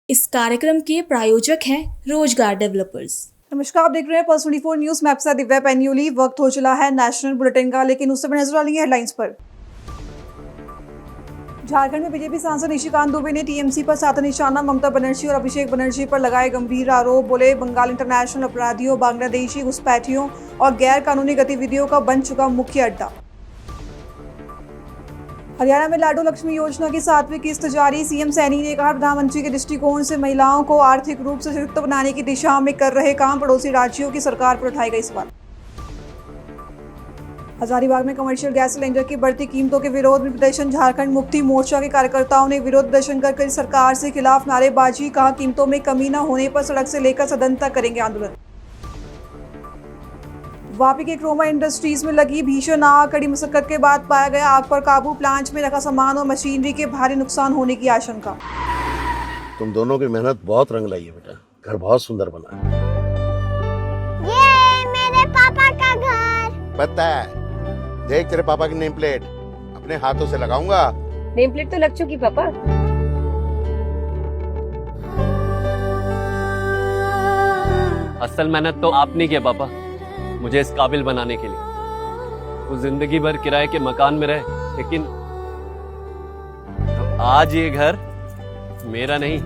इस कार्यक्रम के प्रायोजक हैं रोजगार डेवलपर्स। नमस्कार, आप देख रहे हैं पल्स 24 न्यूज। मैं आपके साथ दिव्या पैन्यूली। वक्त हो चला है नेशनल बुलेटिन का, लेकिन उससे पहले नजर डालेंगे हेडलाइंस पर। झारखंड में बीजेपी सांसद निशिकांत दुबे ने टीएमसी पर साधा निशाना। ममता बनर्जी और अभिषेक बनर्जी पर लगाए गंभीर आरोप। बोले, बंगाल इंटरनेशनल अपराधियों, बांग्लादेशी घुसपैठियों और गैर कानूनी गतिविधियों का बन चुका मुख्य अड्डा। हरियाणा में लाडो लक्ष्मी योजना की 7वीं किस्त जारी। सीएम सैनी ने कहा, प्रधानमंत्री के दृष्टिकोण से महिलाओं को आर्थिक रूप से सशक्त बनाने की दिशा में कर रहे काम। पड़ोसी राज्यों की सरकार पर उठाए गए सवाल। हजारीबाग में कमर्शियल गैस सिलेंडर की बढ़ती कीमतों के विरोध में प्रदर्शन। झारखंड मुक्ति मोर्चा के कार्यकर्ताओं ने विरोध प्रदर्शन कर सरकार से खिलाफ नारेबाजी। कहा, कीमतों में कमी न होने पर सड़क से लेकर सदन तक करेंगे आंदोलन। वापी के क्रोमा इंडस्ट्रीज में लगी भीषण आग। कड़ी मशक्कत के बाद पाया गया आग पर काबू। प्लांट में रखा सामान और मशीनरी के भारी नुकसान होने की आशंका। तुम दोनों की मेहनत बहुत रंग लाई है बेटा, घर बहुत सुंदर बना है। ये मेरे पापा का घर। पता है, देख तेरे पापा की नेम प्लेट अपने हाथों से लगाऊंगा। नेम प्लेट तो लग चुकी पापा। असल मेहनत तो आपने किया पापा, मुझे इस काबिल बनाने के लिए। वो जिंदगी भर किराए के मकान में रहे, लेकिन तो आज ये घर मेरा नहीं,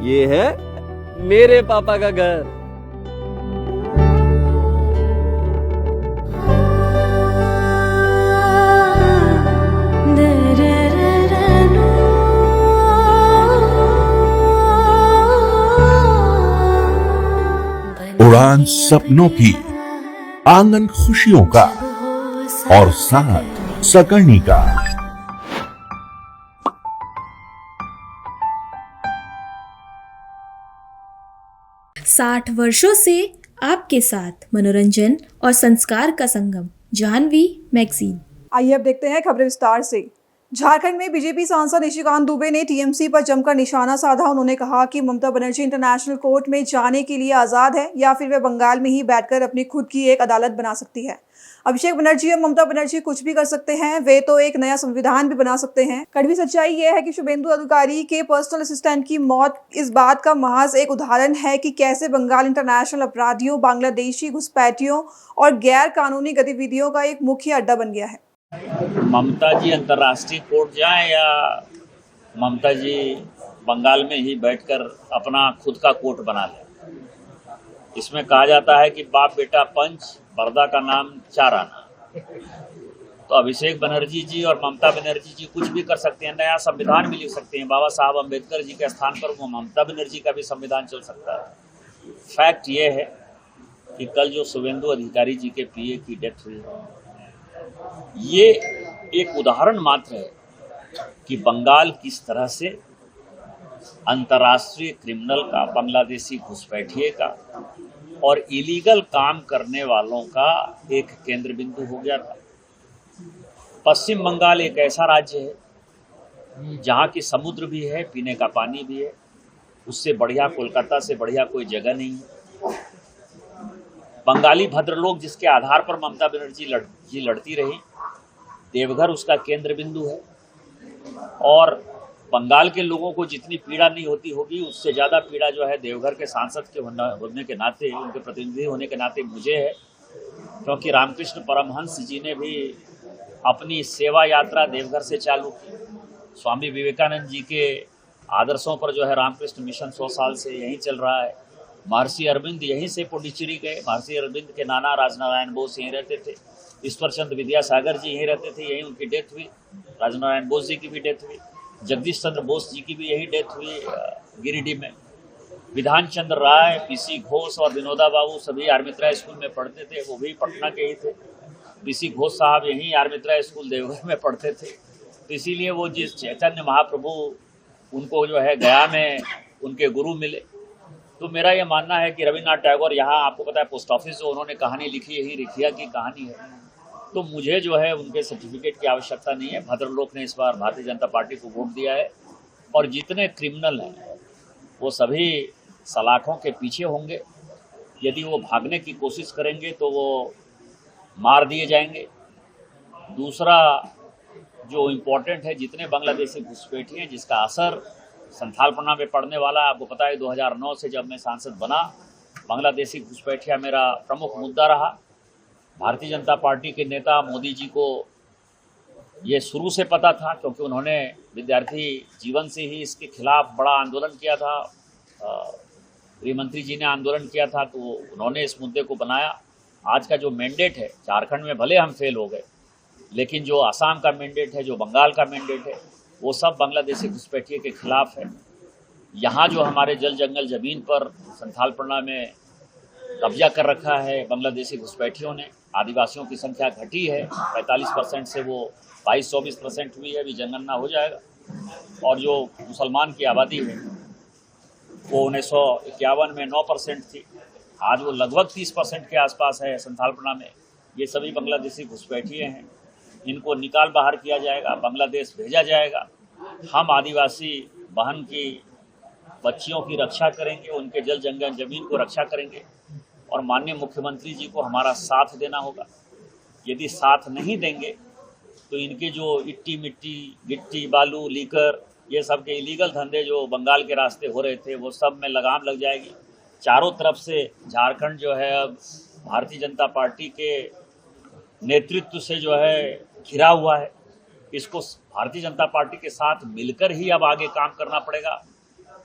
ये है मेरे पापा का घर। उड़ान सपनों की, आंगन खुशियों का और साथ सकर्णी का। साठ वर्षों से आपके साथ मनोरंजन और संस्कार का संगम, जाह्नवी मैगजीन। आइए अब देखते हैं खबरें विस्तार से। झारखंड में बीजेपी सांसद निशिकांत दुबे ने टीएमसी पर जमकर निशाना साधा। उन्होंने कहा कि ममता बनर्जी इंटरनेशनल कोर्ट में जाने के लिए आजाद है या फिर वे बंगाल में ही बैठकर अपनी खुद की एक अदालत बना सकती है। अभिषेक बनर्जी और ममता बनर्जी कुछ भी कर सकते हैं, वे तो एक नया संविधान भी बना सकते हैं। कड़वी सच्चाई यह है कि शुभेंदु अधिकारी के पर्सनल असिस्टेंट की मौत इस बात का महज एक उदाहरण है कि कैसे बंगाल इंटरनेशनल अपराधियों, बांग्लादेशी घुसपैठियों और गैर कानूनी गतिविधियों का एक मुख्य अड्डा बन गया है। ममता जी अंतर्राष्ट्रीय कोर्ट जाएं या ममता जी बंगाल में ही बैठकर अपना खुद का कोर्ट बना लें। इसमें कहा जाता है कि बाप बेटा पंच, बरदा का नाम चार आना। तो अभिषेक बनर्जी जी और ममता बनर्जी जी कुछ भी कर सकते हैं, नया संविधान भी लिख सकते हैं। बाबा साहब अम्बेडकर जी के स्थान पर वो ममता बनर्जी का भी संविधान चल सकता है। फैक्ट ये है कि कल जो शुभेंदु अधिकारी जी के पीए की डेथ हुई है, ये एक उदाहरण मात्र है कि बंगाल किस तरह से अंतर्राष्ट्रीय क्रिमिनल का, बांग्लादेशी घुसपैठिए का और इलीगल काम करने वालों का एक केंद्र बिंदु हो गया था। पश्चिम बंगाल एक ऐसा राज्य है जहाँ की समुद्र भी है, पीने का पानी भी है। उससे बढ़िया, कोलकाता से बढ़िया कोई जगह नहीं है। बंगाली भद्रलोक जिसके आधार पर ममता बनर्जी लड़ती रही, देवघर उसका केंद्र बिंदु है। और बंगाल के लोगों को जितनी पीड़ा नहीं होती होगी, उससे ज़्यादा पीड़ा जो है देवघर के सांसद के होने के नाते, उनके प्रतिनिधि होने के नाते मुझे है। क्योंकि रामकृष्ण परमहंस जी ने भी अपनी सेवा यात्रा देवघर से चालू की। स्वामी विवेकानंद जी के आदर्शों पर जो है रामकृष्ण मिशन 100 साल से यहीं चल रहा है। महर्षि अरविंद यहीं से पुडुचेरी गए। महर्षि अरविंद के नाना राजनारायण बोस यहीं रहते थे। ईश्वर चंद्र विद्यासागर जी यहीं रहते थे, यहीं उनकी डेथ हुई। राजनारायण बोस जी की भी डेथ हुई। जगदीश चंद्र बोस जी की भी यही डेथ हुई गिरिडीह में। विधान चंद्र राय, पीसी घोष और विनोदा बाबू सभी आर्मित्रा स्कूल में पढ़ते थे, वो भी पटना के ही थे। पीसी घोष साहब यहीं आर्मित्रा स्कूल देवघर में पढ़ते थे। तो इसीलिए वो जिस चैतन्य महाप्रभु उनको जो है गया में उनके गुरु मिले। तो मेरा ये मानना है कि रविन्द्रनाथ टैगोर, यहाँ आपको पता है पोस्ट ऑफिस जो उन्होंने कहानी लिखी, यही रिखिया की कहानी है। तो मुझे जो है उनके सर्टिफिकेट की आवश्यकता नहीं है। भद्रलोक ने इस बार भारतीय जनता पार्टी को वोट दिया है और जितने क्रिमिनल हैं वो सभी सलाखों के पीछे होंगे। यदि वो भागने की कोशिश करेंगे तो वो मार दिए जाएंगे। दूसरा जो इम्पोर्टेंट है, जितने बांग्लादेशी घुसपैठिए हैं जिसका असर संथालपना में पढ़ने वाला। आपको पता है 2009 से जब मैं सांसद बना, बांग्लादेशी घुसपैठिया मेरा प्रमुख मुद्दा रहा। भारतीय जनता पार्टी के नेता मोदी जी को ये शुरू से पता था, क्योंकि उन्होंने विद्यार्थी जीवन से ही इसके खिलाफ बड़ा आंदोलन किया था। गृह मंत्री जी ने आंदोलन किया था, तो उन्होंने इस मुद्दे को बनाया। आज का जो मैंडेट है, झारखंड में भले हम फेल हो गए, लेकिन जो असम का मैंडेट है, जो बंगाल का मैंडेट है, वो सब बांग्लादेशी घुसपैठिए के खिलाफ है। यहाँ जो हमारे जल जंगल ज़मीन पर संथालपना में कब्जा कर रखा है बांग्लादेशी घुसपैठियों ने, आदिवासियों की संख्या घटी है 45% से वो 22-24% हुई है, अभी जनगणना हो जाएगा। और जो मुसलमान की आबादी है वो 1951 में 9% थी, आज वो लगभग 30% के आसपास है संथालपना में। ये सभी बांग्लादेशी घुसपैठिए हैं, इनको निकाल बाहर किया जाएगा, बांग्लादेश भेजा जाएगा। हम आदिवासी बहन की बच्चियों की रक्षा करेंगे, उनके जल जंगल जमीन को रक्षा करेंगे, और माननीय मुख्यमंत्री जी को हमारा साथ देना होगा। यदि साथ नहीं देंगे तो इनके जो इट्टी मिट्टी गिट्टी बालू लीकर ये सब के इलीगल धंधे जो बंगाल के रास्ते हो रहे थे, वो सब में लगाम लग जाएगी। चारों तरफ से झारखंड जो है अब भारतीय जनता पार्टी के नेतृत्व से जो है घिरा हुआ है। इसको भारतीय जनता पार्टी के साथ मिलकर ही अब आगे काम करना पड़ेगा।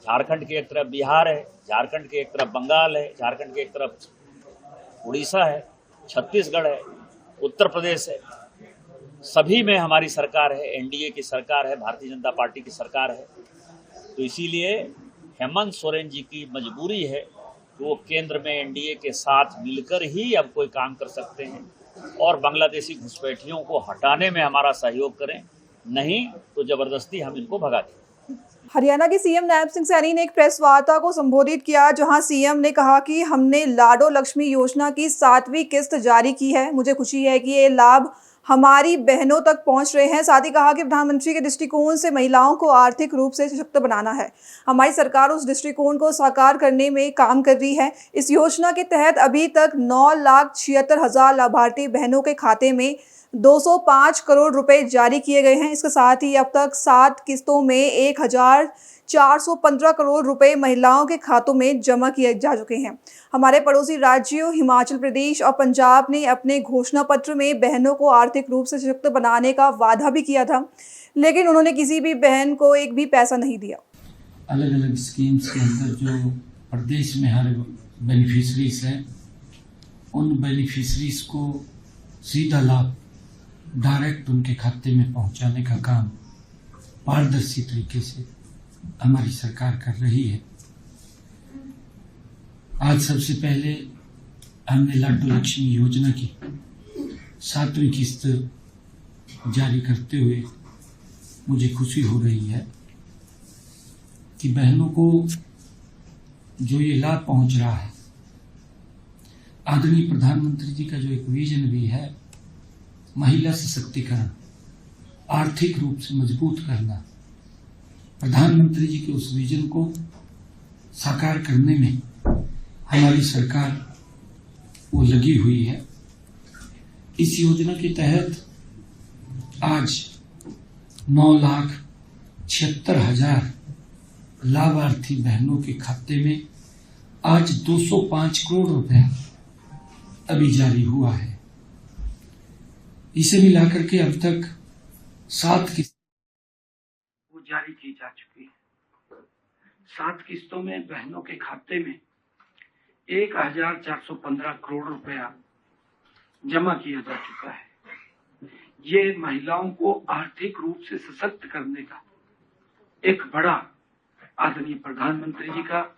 झारखंड के एक तरफ बिहार है, झारखंड के एक तरफ बंगाल है, झारखंड के एक तरफ उड़ीसा है, छत्तीसगढ़ है, उत्तर प्रदेश है, सभी में हमारी सरकार है, एनडीए की सरकार है, भारतीय जनता पार्टी की सरकार है। तो इसीलिए हेमंत सोरेन जी की मजबूरी है कि वो केंद्र में एनडीए के साथ मिलकर ही अब कोई काम कर सकते हैं और बांग्लादेशी घुसपैठियों को हटाने में हमारा सहयोग करें, नहीं तो जबरदस्ती हम इनको भगा दें। हरियाणा के सीएम नायब सिंह सैनी ने एक प्रेस वार्ता को संबोधित किया, जहां सीएम ने कहा कि हमने लाडो लक्ष्मी योजना की 7वीं किस्त जारी की है। मुझे खुशी है कि ये लाभ हमारी बहनों तक पहुंच रहे हैं। साथ ही कहा कि प्रधानमंत्री के दृष्टिकोण से महिलाओं को आर्थिक रूप से सशक्त बनाना है। हमारी सरकार उस दृष्टिकोण को साकार करने में काम कर रही है। इस योजना के तहत अभी तक 9,76,000 लाभार्थी बहनों के खाते में 205 करोड़ रुपए जारी किए गए हैं। इसके साथ ही अब तक 7 किस्तों में 1,415 करोड़ रुपए महिलाओं के खातों में जमा किए जा चुके हैं। हमारे पड़ोसी राज्यों हिमाचल प्रदेश और पंजाब ने अपने घोषणा पत्र में बहनों को आर्थिक रूप से सशक्त बनाने का वादा भी किया था, लेकिन उन्होंने किसी भी बहन को एक भी पैसा नहीं दिया। अलग अलग स्कीम्स के अंदर जो प्रदेश में हर बेनिफिशरीज हैं, उन बेनिफिशरीज को सीधा लाभ डायरेक्ट उनके खाते में पहुंचाने का काम पारदर्शी तरीके से हमारी सरकार कर रही है। आज सबसे पहले हमने लाडो लक्ष्मी योजना की 7वीं किस्त जारी करते हुए मुझे खुशी हो रही है कि बहनों को जो ये लाभ पहुंच रहा है, आदरणीय प्रधानमंत्री जी का जो एक विजन भी है, महिला सशक्तिकरण, आर्थिक रूप से मजबूत करना, प्रधानमंत्री जी के उस विजन को साकार करने में हमारी सरकार वो लगी हुई है। इस योजना के तहत आज 9,76,000 लाभार्थी बहनों के खाते में आज 205 करोड़ रुपया अभी जारी हुआ है। इसे मिलाकर के अब तक 7 किस्त वो जारी की जा चुकी है। 7 किस्तों में बहनों के खाते में 1,415 करोड़ रुपया जमा किया जा चुका है। ये महिलाओं को आर्थिक रूप से सशक्त करने का एक बड़ा आदरणीय प्रधानमंत्री जी का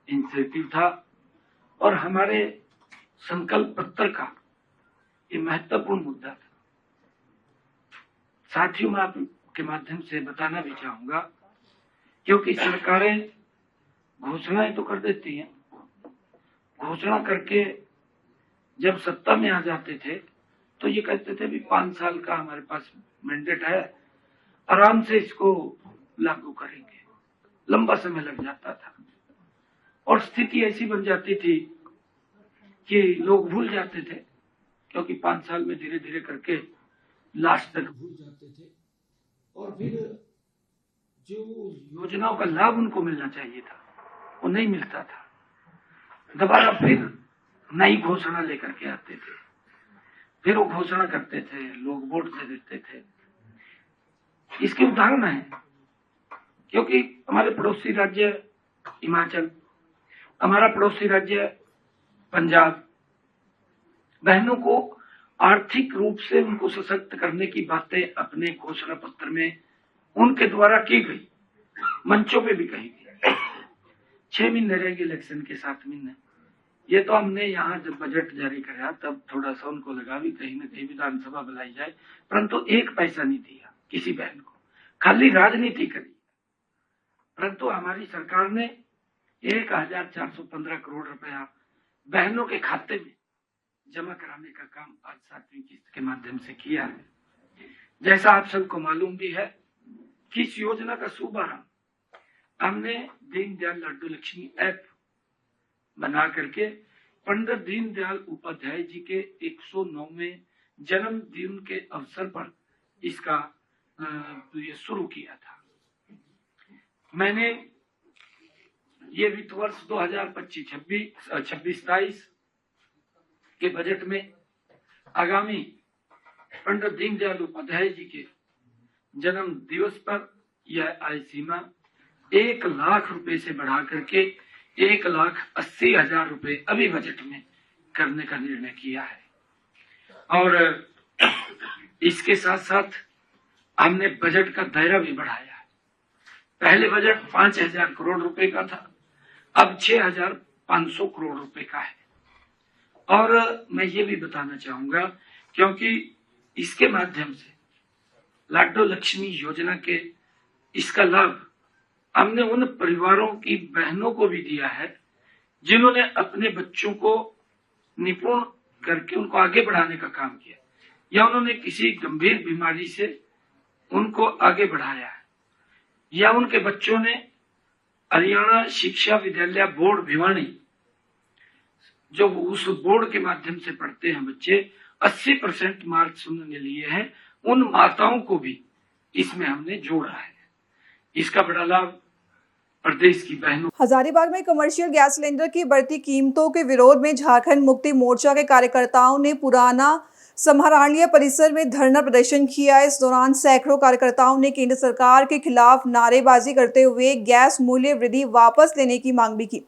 इनिशिएटिव था और हमारे संकल्प पत्र का ये महत्वपूर्ण मुद्दा था। साथियों, मैं आपके माध्यम से बताना भी चाहूंगा, क्योंकि सरकारें घोषणाएं तो कर देती हैं, घोषणा करके जब सत्ता में आ जाते थे तो ये कहते थे भी 5 साल का हमारे पास मैंडेट है, आराम से इसको लागू करेंगे। लंबा समय लग जाता था और स्थिति ऐसी बन जाती थी कि लोग भूल जाते थे, क्योंकि 5 साल में धीरे धीरे करके लास्ट तक भूल जाते थे। और फिर जो योजनाओं का लाभ उनको मिलना चाहिए था वो नहीं मिलता था। दोबारा फिर नई घोषणा लेकर के आते थे, फिर वो घोषणा करते थे, लोग वोट दे देते थे। इसके उदाहरण है, क्योंकि हमारे पड़ोसी राज्य हिमाचल, हमारा पड़ोसी राज्य पंजाब, बहनों को आर्थिक रूप से उनको सशक्त करने की बातें अपने घोषणा पत्र में उनके द्वारा की गई, मंचों पे भी कही गई। 6 महीने रहेंगे इलेक्शन के, 7 महीने। ये तो हमने यहाँ जब बजट जारी कराया तब थोड़ा सा उनको लगा भी कहीं न कहीं विधानसभा बुलाई जाए, परंतु 1 पैसा नहीं दिया किसी बहन को, खाली राजनीति करी। परंतु हमारी सरकार ने 1415 करोड़ रुपया बहनों के खाते में जमा कराने का काम आज 7वीं किस्त के माध्यम से किया है। जैसा आप सबको मालूम भी है कि इस योजना का शुभारंभ हमने दीनदयाल लड्डू लक्ष्मी ऐप बना करके पंडित दीनदयाल उपाध्याय जी के 109वें जन्मदिन के अवसर पर इसका ये शुरू किया था। मैंने ये वित्त वर्ष 2025-26 के बजट में आगामी पंडित दीनदयाल उपाध्याय जी के जन्म दिवस पर यह आय सीमा 1 लाख रुपए से बढ़ा करके 1,80,000 रुपए अभी बजट में करने का निर्णय किया है। और इसके साथ साथ हमने बजट का दायरा भी बढ़ाया है। पहले बजट 5,000 करोड़ रुपए का था, अब 6,500 करोड़ रुपए का है। और मैं ये भी बताना चाहूंगा, क्योंकि इसके माध्यम से लाडो लक्ष्मी योजना के इसका लाभ हमने उन परिवारों की बहनों को भी दिया है जिन्होंने अपने बच्चों को निपुण करके उनको आगे बढ़ाने का काम किया, या उन्होंने किसी गंभीर बीमारी से उनको आगे बढ़ाया है, या उनके बच्चों ने हरियाणा शिक्षा विद्यालय बोर्ड भिवानी, जो उस बोर्ड के माध्यम से पढ़ते हैं बच्चे, 80% मार्क्स उन्होंने लिए हैं, उन माताओं को भी इसमें हमने जोड़ा है। इसका बड़ा लाभ प्रदेश की बहनों। हजारीबाग में कमर्शियल गैस सिलेंडर की बढ़ती कीमतों के विरोध में झारखंड मुक्ति मोर्चा के कार्यकर्ताओं ने पुराना समाहरणीय परिसर में धरना प्रदर्शन किया। इस दौरान सैकड़ों कार्यकर्ताओं ने केंद्र सरकार के खिलाफ नारेबाजी करते हुए गैस मूल्य वृद्धि वापस लेने की मांग भी की।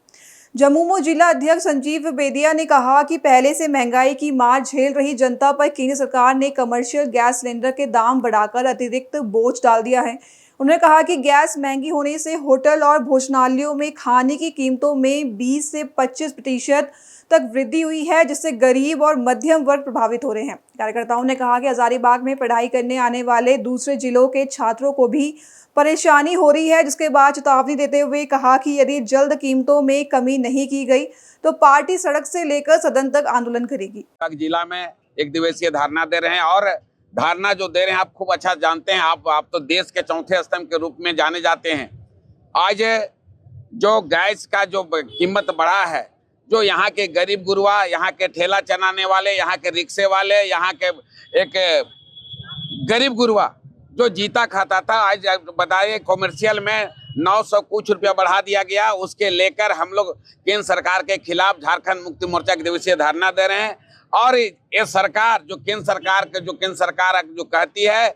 जम्मू जिला अध्यक्ष संजीव बेदिया ने कहा कि पहले से महंगाई की मार झेल रही जनता पर केंद्र सरकार ने कमर्शियल गैस सिलेंडर के दाम बढ़ाकर अतिरिक्त बोझ डाल दिया है। उन्होंने कहा कि गैस महंगी होने से होटल और भोजनालयों में खाने की कीमतों में 20 से 25% तक वृद्धि हुई है, जिससे गरीब और मध्यम वर्ग प्रभावित हो रहे हैं। कार्यकर्ताओं ने कहा कि हजारीबाग में पढ़ाई करने आने वाले दूसरे जिलों के छात्रों को भी परेशानी हो रही है, जिसके बाद चेतावनी देते हुए कहा कि यदि जल्द कीमतों में कमी नहीं की गई तो पार्टी सड़क से लेकर सदन तक आंदोलन करेगी। जिला में एक दिवसीय धरना दे रहे हैं, और धारणा जो दे रहे हैं आप खूब अच्छा जानते हैं। आप तो देश के चौथे स्तंभ के रूप में जाने जाते हैं। आज जो गैस का जो कीमत बढ़ा है, जो यहाँ के गरीब गुरुआ, यहाँ के ठेला चलाने वाले, यहाँ के रिक्शे वाले, यहाँ के एक गरीब गुरुआ जो जीता खाता था, आज बताइए कॉमर्शियल में 900 कुछ रुपया बढ़ा दिया गया। उसके लेकर हम लोग केंद्र सरकार के खिलाफ झारखंड मुक्ति मोर्चा के दिवसीय धरना दे रहे हैं। और ये सरकार जो केंद्र सरकार जो कहती है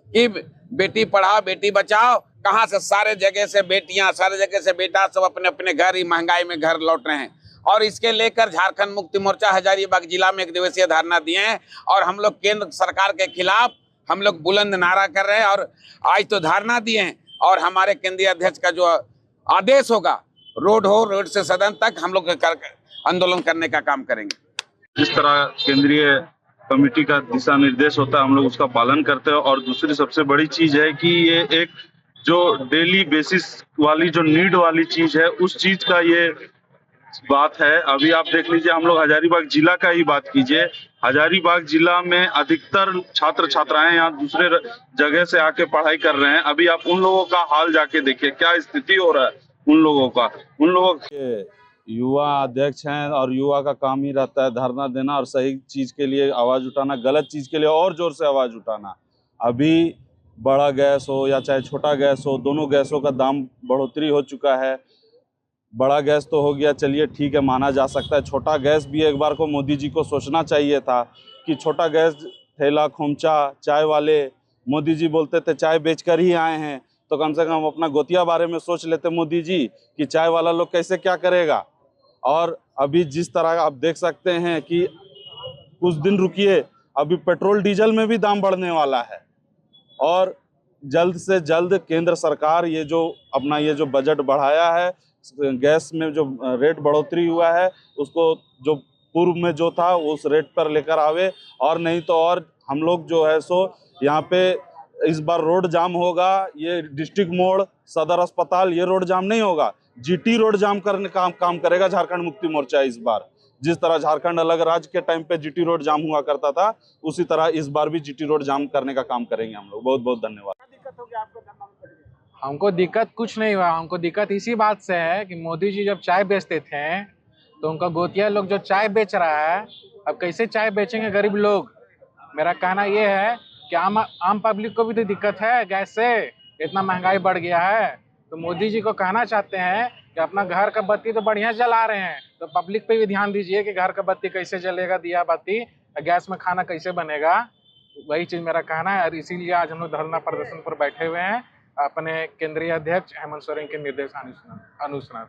कि बेटी पढ़ाओ बेटी बचाओ, कहाँ से सारे जगह से बेटियां, सारे जगह से बेटा सब अपने अपने घर ही महंगाई में घर लौट रहे हैं। और इसके लेकर झारखंड मुक्ति मोर्चा हजारीबाग जिला में एक दिवसीय धरना दिए हैं, और हम लोग केंद्र सरकार के खिलाफ हम लोग बुलंद नारा कर रहे हैं। और आज तो धरना दिए हैं, और हमारे केंद्रीय अध्यक्ष का जो आदेश होगा, रोड से सदन तक हम लोग आंदोलन करने का काम करेंगे। जिस तरह केंद्रीय कमेटी का दिशा निर्देश होता है हम लोग उसका पालन करते हैं। और दूसरी सबसे बड़ी चीज है कि ये एक जो डेली बेसिस वाली जो नीड वाली चीज है, उस चीज का ये बात है। अभी आप देख लीजिए, हम लोग हजारीबाग जिला का ही बात कीजिए। हजारीबाग जिला में अधिकतर छात्र छात्राएं यहाँ दूसरे जगह से आके पढ़ाई कर रहे हैं। अभी आप उन लोगों का हाल जाके देखिए, क्या स्थिति हो रहा है उन लोगों का। उन लोगों के युवा अध्यक्ष हैं, और युवा का काम ही रहता है धरना देना और सही चीज के लिए आवाज उठाना, गलत चीज के लिए और जोर से आवाज उठाना। अभी बड़ा गैस हो या चाहे छोटा गैस हो, दोनों गैसों का दाम बढ़ोतरी हो चुका है। बड़ा गैस तो हो गया, चलिए ठीक है, माना जा सकता है। छोटा गैस भी एक बार को मोदी जी को सोचना चाहिए था कि छोटा गैस ठेला खोमचा चाय वाले, मोदी जी बोलते थे चाय बेचकर ही आए हैं, तो कम से कम अपना गोतिया बारे में सोच लेते मोदी जी कि चाय वाला लोग कैसे क्या करेगा। और अभी जिस तरह आप देख सकते हैं कि कुछ दिन रुकिए, अभी पेट्रोल डीजल में भी दाम बढ़ने वाला है। और जल्द से जल्द केंद्र सरकार ये जो बजट बढ़ाया है, गैस में जो रेट बढ़ोतरी हुआ है उसको जो पूर्व में जो था उस रेट पर लेकर आवे। और नहीं तो और हम लोग जो है सो यहाँ पे इस बार रोड जाम होगा। ये डिस्ट्रिक्ट मोड़, सदर अस्पताल, ये रोड जाम नहीं होगा, जीटी रोड जाम करने का काम करेगा झारखंड मुक्ति मोर्चा इस बार। जिस तरह झारखंड अलग राज्य के टाइम पे जीटी रोड जाम हुआ करता था, उसी तरह इस बार भी जीटी रोड जाम करने का काम करेंगे हम लोग। बहुत बहुत धन्यवाद। हमको दिक्कत कुछ नहीं हुआ, हमको दिक्कत इसी बात से है कि मोदी जी जब चाय बेचते थे तो उनका गोतिया लोग जो चाय बेच रहा है, अब कैसे चाय बेचेंगे गरीब लोग। मेरा कहना ये है कि आम पब्लिक को भी तो दिक्कत है, गैस से इतना महंगाई बढ़ गया है। तो मोदी जी को कहना चाहते हैं कि अपना घर का बत्ती तो बढ़िया जला रहे हैं, तो पब्लिक पे भी ध्यान दीजिए कि घर का बत्ती कैसे जलेगा, दिया बत्ती, गैस में खाना कैसे बनेगा। वही चीज़ मेरा कहना है। और इसीलिए आज हम लोग धरना प्रदर्शन पर बैठे हुए हैं अपने केंद्रीय अध्यक्ष हेमंत सोरेन के निर्देश अनुसार।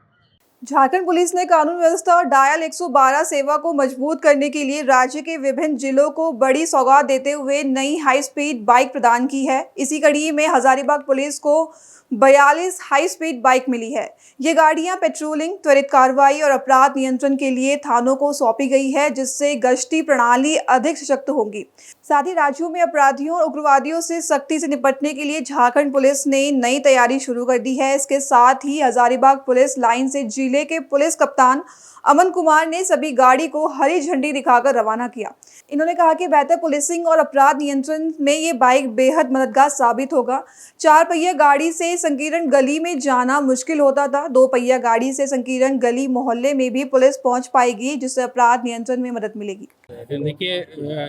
झारखंड पुलिस ने कानून व्यवस्था और डायल 112 सेवा को मजबूत करने के लिए राज्य के विभिन्न जिलों को बड़ी सौगात देते हुए नई हाई स्पीड बाइक प्रदान की है। इसी कड़ी में हजारीबाग पुलिस को 42 हाई स्पीड बाइक मिली है। ये गाड़ियां पेट्रोलिंग, त्वरित कार्रवाई और अपराध नियंत्रण के लिए थानों को सौंपी गई है, जिससे गश्ती प्रणाली अधिक सशक्त होगी। साथ ही राज्यों में अपराधियों और उग्रवादियों से सख्ती से निपटने के लिए झारखंड पुलिस ने नई तैयारी शुरू कर दी है। इसके साथ ही हजारीबाग पुलिस लाइन से जिले के पुलिस कप्तान अमन कुमार ने सभी गाड़ी को हरी झंडी दिखाकर रवाना किया। इन्होंने कहा कि बेहतर पुलिसिंग और अपराध नियंत्रण में ये बाइक बेहद मददगार साबित होगा। 4 पहिया गाड़ी से संकीर्ण गली में जाना मुश्किल होता था, 2 पहिया गाड़ी से संकीर्ण गली मोहल्ले में भी पुलिस पहुंच पाएगी, जिससे अपराध नियंत्रण में मदद मिलेगी। देखिए,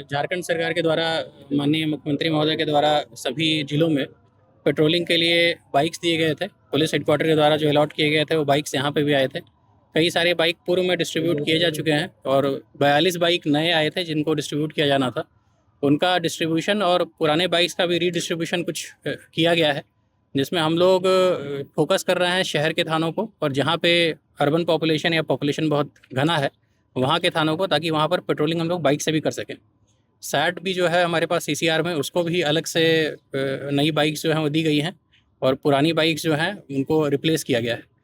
झारखंड सरकार के द्वारा, माननीय मुख्यमंत्री महोदय के द्वारा सभी जिलों में पेट्रोलिंग के लिए बाइक्स दिए गए थे। पुलिस हेडक्वार्टर के द्वारा जो अलॉट किए गए थे वो बाइक्स यहाँ पे भी आए थे। कई सारे बाइक पूर्व में डिस्ट्रीब्यूट किए जा चुके हैं और 42 बाइक नए आए थे जिनको डिस्ट्रीब्यूट किया जाना था। उनका डिस्ट्रीब्यूशन और पुराने बाइक्स का भी रीडिस्ट्रीब्यूशन कुछ किया गया है, जिसमें हम लोग फोकस कर रहे हैं शहर के थानों को और जहाँ पे अर्बन पॉपुलेशन या पॉपुलेशन बहुत घना है वहाँ के थानों को, ताकि वहाँ पर पेट्रोलिंग हम लोग बाइक से भी कर सकें। सैट भी जो है हमारे पास CCR में, उसको भी अलग से नई बाइक्स जो हैं वो दी गई हैं और पुरानी बाइक्स जो हैं उनको रिप्लेस किया गया है।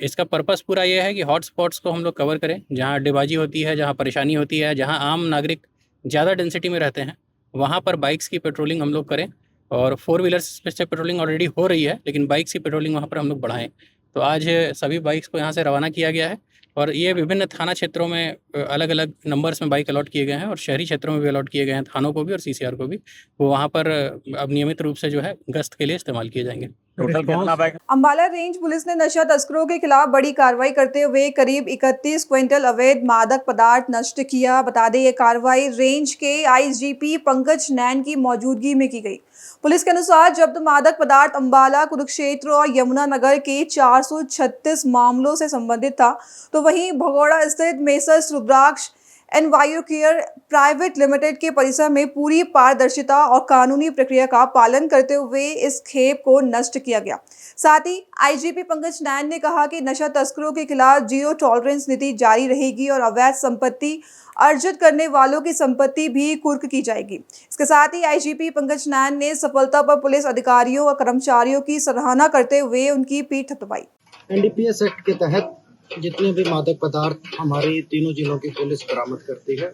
इसका पर्पस पूरा ये है कि हॉट स्पॉट्स को हम लोग कवर करें, जहाँ अड्डेबाजी होती है, जहाँ परेशानी होती है, जहाँ आम नागरिक ज़्यादा डेंसिटी में रहते हैं, वहाँ पर बाइक्स की पेट्रोलिंग हम लोग करें। और 4 व्हीलर्स से पेट्रोलिंग ऑलरेडी हो रही है, लेकिन बाइक्स की पेट्रोलिंग वहाँ पर हम लोग बढ़ाएँ। तो आज सभी बाइक्स को यहाँ से रवाना किया गया है और ये विभिन्न थाना क्षेत्रों में अलग अलग नंबर्स में बाइक अलॉट किए गए हैं और शहरी क्षेत्रों में भी अलॉट किए गए हैं, थानों को भी और CCR को भी। वो वहाँ पर अब नियमित रूप से जो है गश्त के लिए इस्तेमाल किए जाएंगे। अंबाला रेंज पुलिस ने नशा तस्करों के खिलाफ बड़ी कार्रवाई करते हुए करीब 31 क्विंटल अवैध मादक पदार्थ नष्ट किया। बता दें, ये कार्रवाई रेंज के IGP पंकज नैन की मौजूदगी में की गई। पुलिस के अनुसार जब्त मादक पदार्थ अंबाला, कुरुक्षेत्र और यमुनानगर के 436 मामलों से संबंधित था, तो वहीं भगोड़ा स्थित Messrs Rudraksh and Vayucare private limited के परिसर में पूरी पारदर्शिता और कानूनी प्रक्रिया का पालन करते हुए इस खेप को नष्ट किया गया। साथ ही IGP पंकज नैन ने कहा कि नशा तस्करों के खिलाफ जीरो टॉलरेंस नीति जारी रहेगी और अवैध संपत्ति अर्जित करने वालों की संपत्ति भी कुर्क की जाएगी। इसके साथ ही IGP पंकज नैन ने सफलता पर पुलिस अधिकारियों और कर्मचारियों की सराहना करते हुए उनकी पीठ थपथपाई। NDPS एक्ट के तहत जितने भी मादक पदार्थ हमारी तीनों जिलों की पुलिस बरामद करती है,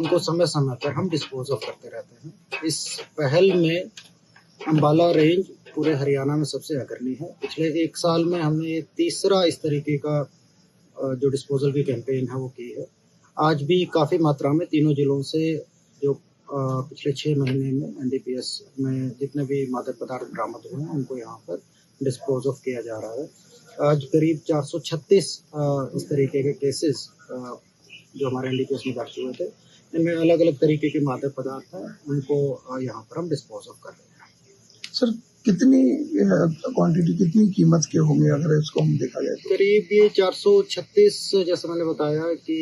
उनको समय समय पर हम डिस्पोज ऑफ करते रहते हैं। इस पहल में अंबाला रेंज पूरे हरियाणा में सबसे अग्रणी है। पिछले 1 साल में हमने तीसरा इस तरीके का जो डिस्पोजल की कैंपेन है वो की है। आज भी काफ़ी मात्रा में तीनों जिलों से जो पिछले 6 महीने में NDPS में जितने भी मादक पदार्थ बरामद हुए हैं उनको यहाँ पर डिस्पोज ऑफ किया जा रहा है। आज करीब 436 इस तरीके के केसेस जो हमारे NDPS में दर्ज हुए थे, इनमें अलग अलग तरीके के मादक पदार्थ हैं, उनको यहाँ पर हम डिस्पोज ऑफ कर रहे हैं। सर कितनी क्वांटिटी, कितनी कीमत के होंगे अगर इसको हम देखा जाए तो? करीब ये 436 जैसा मैंने बताया कि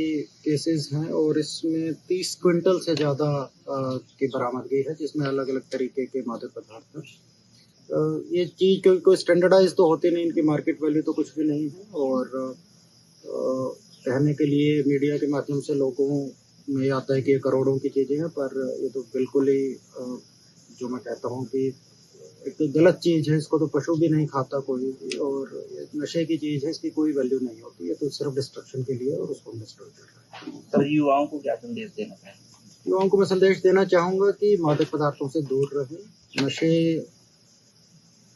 केसेस हैं और इसमें 30 क्विंटल से ज़्यादा की बरामदगी है, जिसमें अलग अलग तरीके के मादक पदार्थ हैं। ये चीज़ कोई स्टैंडर्डाइज तो होती नहीं, इनकी मार्केट वैल्यू तो कुछ भी नहीं है और कहने के लिए मीडिया के माध्यम से लोगों में आता है कि ये करोड़ों की चीज़ें हैं, पर ये तो बिल्कुल ही जो मैं कहता हूँ कि एक तो गलत चीज़ है, इसको तो पशु भी नहीं खाता कोई भी, और ये नशे की चीज़ है, इसकी कोई वैल्यू नहीं होती है, तो सिर्फ डिस्ट्रक्शन के लिए और उसको डिस्ट्रॉय कर रहा है। सर युवाओं को क्या संदेश देना चाहेंगे? युवाओं को मैं संदेश देना चाहूँगा कि मादक पदार्थों से दूर रहें। नशे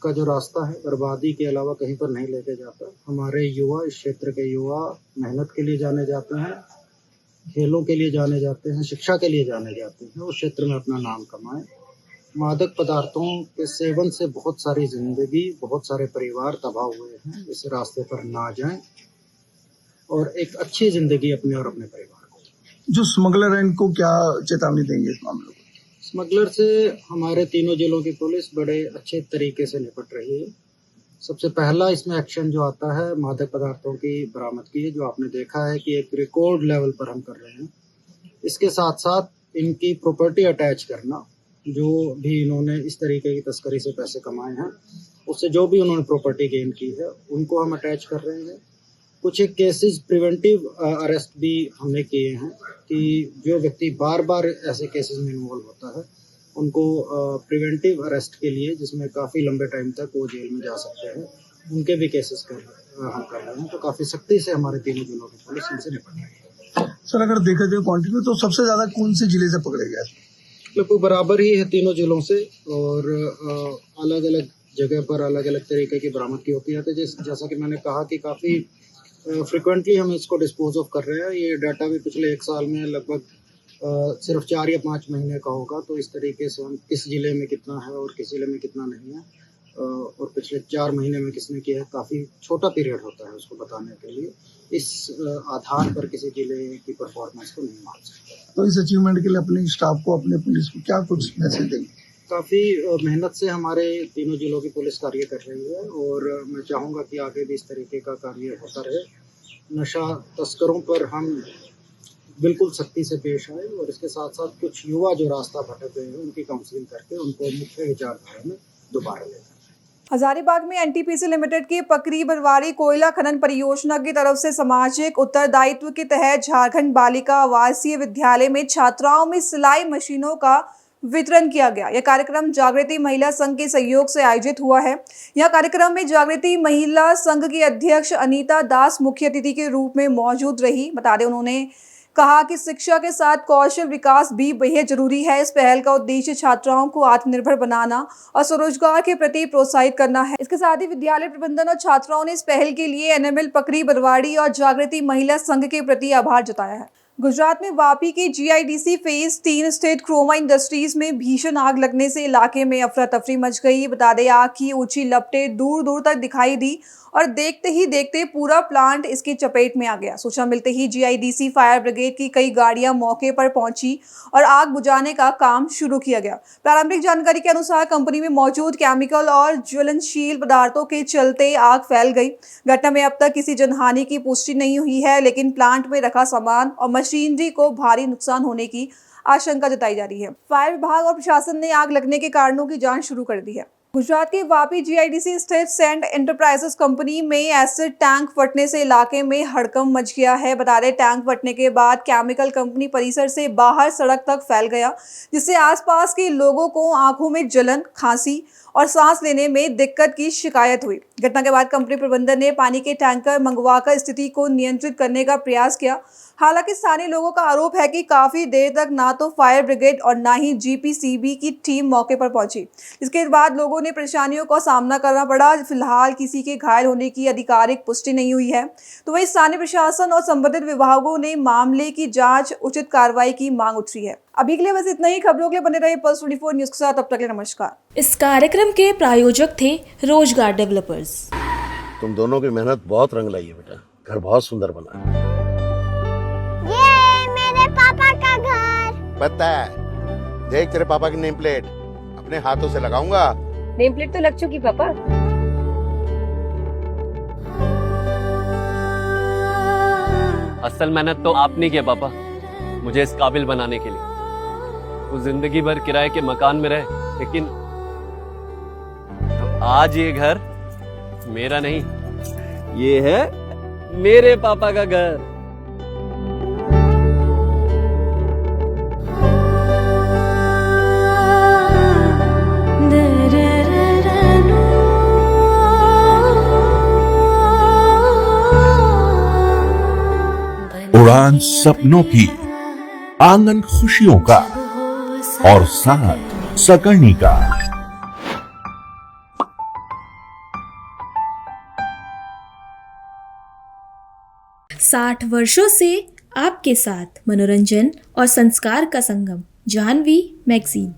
का जो रास्ता है बर्बादी के अलावा कहीं पर नहीं लेके जाता। हमारे युवा, इस क्षेत्र के युवा मेहनत के लिए जाने जाते हैं, खेलों के लिए जाने जाते हैं, शिक्षा के लिए जाने जाते हैं, उस क्षेत्र में अपना नाम कमाएं। मादक पदार्थों के सेवन से बहुत सारी जिंदगी, बहुत सारे परिवार तबाह हुए हैं। इस रास्ते पर ना जाएं और एक अच्छी जिंदगी अपने और अपने परिवार को। जो स्मगलर है इनको क्या चेतावनी देंगे इस मामले को? स्मगलर से हमारे तीनों जिलों की पुलिस बड़े अच्छे तरीके से निपट रही है। सबसे पहला इसमें एक्शन जो आता है मादक पदार्थों की बरामदगी है, जो आपने देखा है कि एक रिकॉर्ड लेवल पर हम कर रहे हैं। इसके साथ साथ इनकी प्रॉपर्टी अटैच करना, जो भी इन्होंने इस तरीके की तस्करी से पैसे कमाए हैं, उससे जो भी उन्होंने प्रॉपर्टी गेन की है, उनको हम अटैच कर रहे हैं। कुछ एक केसेस प्रिवेंटिव अरेस्ट भी हमने किए हैं कि जो व्यक्ति बार बार ऐसे केसेस में इन्वॉल्व होता है, उनको प्रिवेंटिव अरेस्ट के लिए, जिसमें काफ़ी लंबे टाइम तक वो जेल में जा सकते हैं, उनके भी केसेस हम कर रहे हैं। तो काफ़ी सख्ती से हमारे तीनों जिलों की पुलिस इनसे निपट रही है। सर अगर देखा जाए क्वांटिटी तो सबसे ज़्यादा कौन से जिले से पकड़े गए? लगभग बराबर ही है तीनों जिलों से, और अलग अलग जगह पर अलग अलग तरीके की बरामदगी होती है। तो जैसा कि मैंने कहा कि काफ़ी फ्रिक्वेंटली हम इसको डिस्पोज ऑफ कर रहे हैं। ये डाटा भी पिछले 1 साल में लगभग सिर्फ 4 या 5 महीने का होगा। तो इस तरीके से हम किस जिले में कितना है और किस जिले में कितना नहीं है, और पिछले 4 महीने में किसने किया है, काफ़ी छोटा पीरियड होता है उसको बताने के लिए। इस आधार पर किसी जिले की परफॉर्मेंस को नहीं मान सकते। तो इस अचीवमेंट के लिए अपने स्टाफ को, अपने पुलिस को क्या कुछ मैसेज देंगे? काफ़ी मेहनत से हमारे तीनों जिलों की पुलिस कार्य कर रही है, और मैं चाहूँगा कि आगे भी इस तरीके का कार्य होता रहे। नशा तस्करों पर हम बिल्कुल सख्ती से पेश आए, और इसके साथ साथ कुछ युवा जो रास्ता भटक गए हैं, उनकी काउंसलिंग करके उनको मुख्य विचारधारा में दोबारा ले। हजारीबाग में एनटीपीसी लिमिटेड की पकरी बरवाड़ी कोयला खनन परियोजना की तरफ से सामाजिक उत्तरदायित्व के तहत झारखंड बालिका आवासीय विद्यालय में छात्राओं में सिलाई मशीनों का वितरण किया गया। यह कार्यक्रम जागृति महिला संघ के सहयोग से आयोजित हुआ है। यह कार्यक्रम में जागृति महिला संघ की अध्यक्ष अनीता दास मुख्य अतिथि के रूप में मौजूद रही। बता दें, उन्होंने कहा कि शिक्षा के साथ कौशल विकास भी बेहद जरूरी है। इस पहल का उद्देश्य छात्राओं को आत्मनिर्भर बनाना और स्वरोजगार के प्रति प्रोत्साहित करना है। इसके साथ ही विद्यालय प्रबंधन और छात्राओं ने इस पहल के लिए एनएमएल पकरी बरवाड़ी और जागृति महिला संघ के प्रति आभार जताया है। गुजरात में वापी के जीआईडीसी फेज 3 स्थित क्रोमा इंडस्ट्रीज में भीषण आग लगने से इलाके में अफरा तफरी मच गई। बता दें, आग की ऊंची लपटें दूर दूर तक दिखाई दी और देखते ही देखते पूरा प्लांट इसकी चपेट में आ गया। सूचना मिलते ही जीआईडीसी फायर ब्रिगेड की कई गाड़ियां मौके पर पहुंची और आग बुझाने का काम शुरू किया गया। प्रारंभिक जानकारी के अनुसार कंपनी में मौजूद केमिकल और ज्वलनशील पदार्थों के चलते आग फैल गई। घटना में अब तक किसी जनहानि की पुष्टि नहीं हुई है, लेकिन प्लांट में रखा सामान और मशीनरी को भारी नुकसान होने की आशंका जताई जा रही है। फायर विभाग और प्रशासन ने आग लगने के कारणों की जांच शुरू कर दी है। गुजरात के वापी जीआईडीसी स्थित सेंट एंटरप्राइजेस कंपनी में एसिड टैंक फटने से इलाके में हड़कंप मच गया है। बता दें, टैंक फटने के बाद केमिकल कंपनी परिसर से बाहर सड़क तक फैल गया, जिससे आसपास के लोगों को आंखों में जलन, खांसी और सांस लेने में दिक्कत की शिकायत हुई। घटना के बाद कंपनी प्रबंधन ने पानी के टैंकर मंगवाकर स्थिति को नियंत्रित करने का प्रयास किया। हालांकि स्थानीय लोगों का आरोप है कि काफी देर तक ना तो फायर ब्रिगेड और ना ही जीपीसीबी की टीम मौके पर पहुंची, जिसके बाद लोगों ने परेशानियों का सामना करना पड़ा। फिलहाल किसी के घायल होने की आधिकारिक पुष्टि नहीं हुई है। तो वही स्थानीय प्रशासन और संबंधित विभागों ने मामले की जांच, उचित कार्रवाई की मांग उठ रही है। अभी के लिए बस इतना ही। खबरों के लिए बने रहे पल्स 24 न्यूज के साथ। तब तक के लिए नमस्कार। इस कार्यक्रम के प्रायोजक थे रोजगार डेवलपर्स। तुम दोनों की मेहनत बहुत रंग लाई है बेटा, घर बहुत सुंदर बना है। ये मेरे पापा का घर। पता है, देख तेरे पापा की नेम प्लेट, अपने हाथों से लगाऊंगा नेम प्लेट तो लग चुकी पापा। असल मेहनत तो आपने किया पापा मुझे इस काबिल बनाने के लिए। वो जिंदगी भर किराए के मकान में रहे, लेकिन आज ये घर मेरा नहीं, ये है मेरे पापा का घर। उड़ान सपनों की, आंगन खुशियों का और साथ सकर्णी का। 60 वर्षों से आपके साथ मनोरंजन और संस्कार का संगम, जाह्नवी मैगजीन।